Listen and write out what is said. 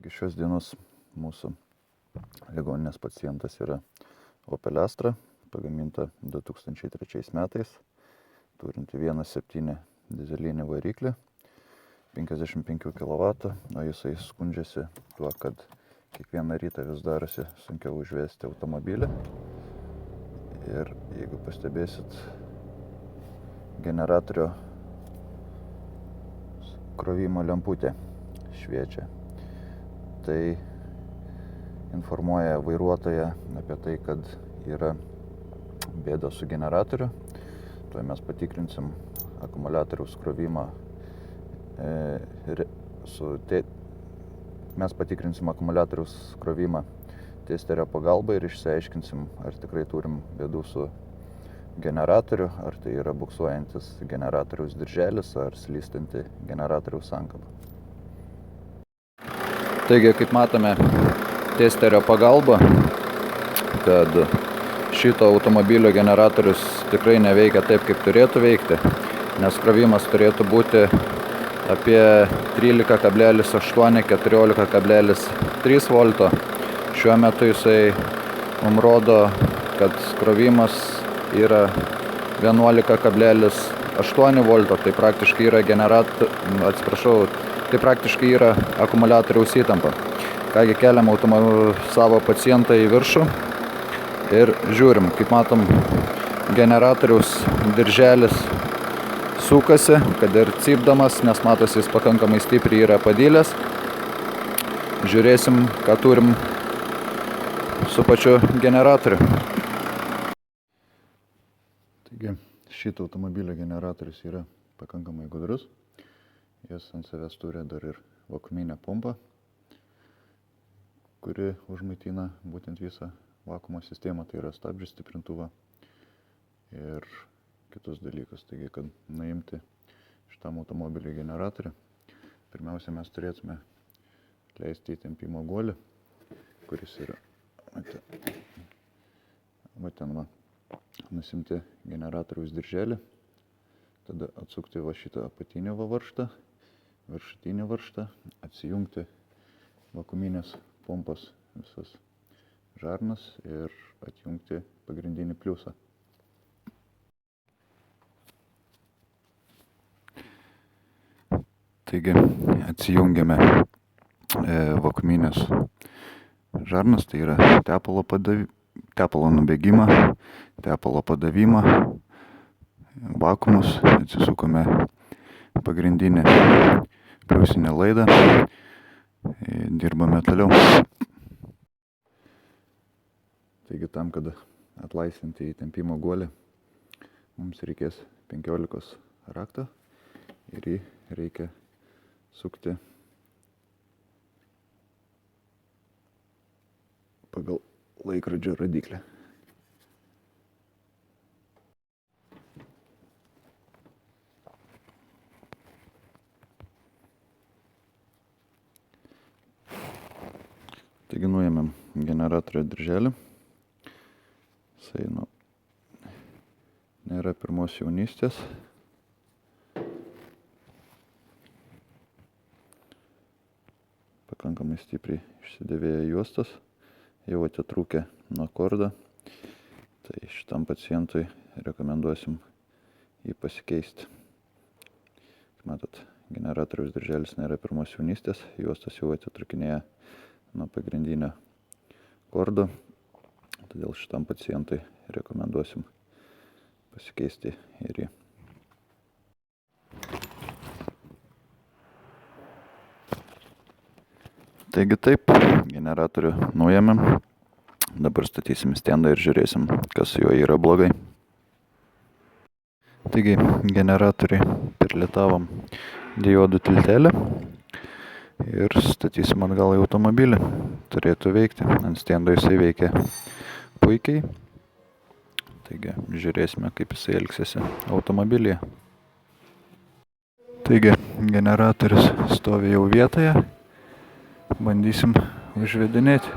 Taigi šios dienos mūsų ligoninės pacientas yra Opel Astra, pagaminta 2003 metais, turinti 1.7 dizelinį variklį, 55 kW, o jisai skundžiasi tuo, kad kiekvieną rytą vis darosi sunkiau užvesti automobilį. Ir jeigu pastebėsit, generatorių krovimo lemputė šviečia. Tai informuoja vairuotoją apie tai, kad yra bėda su generatoriu. Tuoj mes patikrinsim akumuliatoriaus krovimą. Mes patikrinsim akumuliatoriaus krovimą testerio pagalba ir išsiaiškinsim, ar tikrai turim bėdų su generatoriu, ar tai yra buksuojantis generatoriaus dirželis, ar slystanti generatoriaus sankaba. Taigi, kaip matome, testerio pagalba, kad šito automobilio generatorius tikrai neveikia taip, kaip turėtų veikti, nes krovimas turėtų būti apie 13,8–14,3 volto. Šiuo metu jisai mums rodo, kad krovimas yra 11,8 volto, tai praktiškai yra tai praktiškai yra akumuliatoriaus įtampa. Kągi, keliam savo pacientą į viršų ir žiūrim, kaip matom, generatoriaus dirželis sukasi, kad ir cypdamas, nes matosi, jis pakankamai stipriai yra padylęs. Žiūrėsim, ką turim su pačiu generatoriu. Taigi, šito automobilio generatorius yra pakankamai gudrus. Jis ant savęs turi dar ir vakuuminę pompą, kuri užmaitina būtent visą vakuumo sistemą, tai yra stabdžių stiprintuvą ir kitus dalykus. Taigi, kad nuimti šitam automobilio generatorių, pirmiausia, mes turėtume leisti į tempimo guolį, kuris yra nusimti generatoriaus dirželį, tada atsukti va šitą apatinį varžtą, viršutinį varžtą, atsijungti vakuuminės pompos visas žarnas ir atjungti pagrindinį pliusą. Taigi, atsijungiame vakuuminės žarnas, tai yra tepalo nubėgimą, tepalo padavimą, vakuumus, atsisukame pagrindinį pliusinę laidą, dirbame toliau. Taigi, tam, kad atlaisvinti įtempimo guolį, mums reikės 15 raktą ir jį reikia sukti pagal laikrodžio rodiklį. Taigi, nuėmėm generatorių dirželį. Jisai nėra pirmos jaunystės. Pakankamai stipriai išsidėvėjo juostas, jau atitrūkė nuo kordo. Tai šitam pacientui rekomenduosim jį pasikeisti. Matot, generatoriaus dirželis nėra pirmos jaunystės, juostas jau atitrūkinėja nuo pagrindinio kordo. Todėl šitam pacientui rekomenduosim pasikeisti ir jį. Taigi taip, generatorių nuėmėm. Dabar statysim stendą ir žiūrėsim, kas su juo yra blogai. Taigi, generatoriui perlitavom diodų tiltelį ir statysim atgal į automobilį. Turėtų veikti. Ant stendo jisai veikia puikiai. Taigi, žiūrėsime, kaip jisai elgsiasi automobilyje. Taigi, generatorius stovi jau vietoje. Bandysim užvedinėti.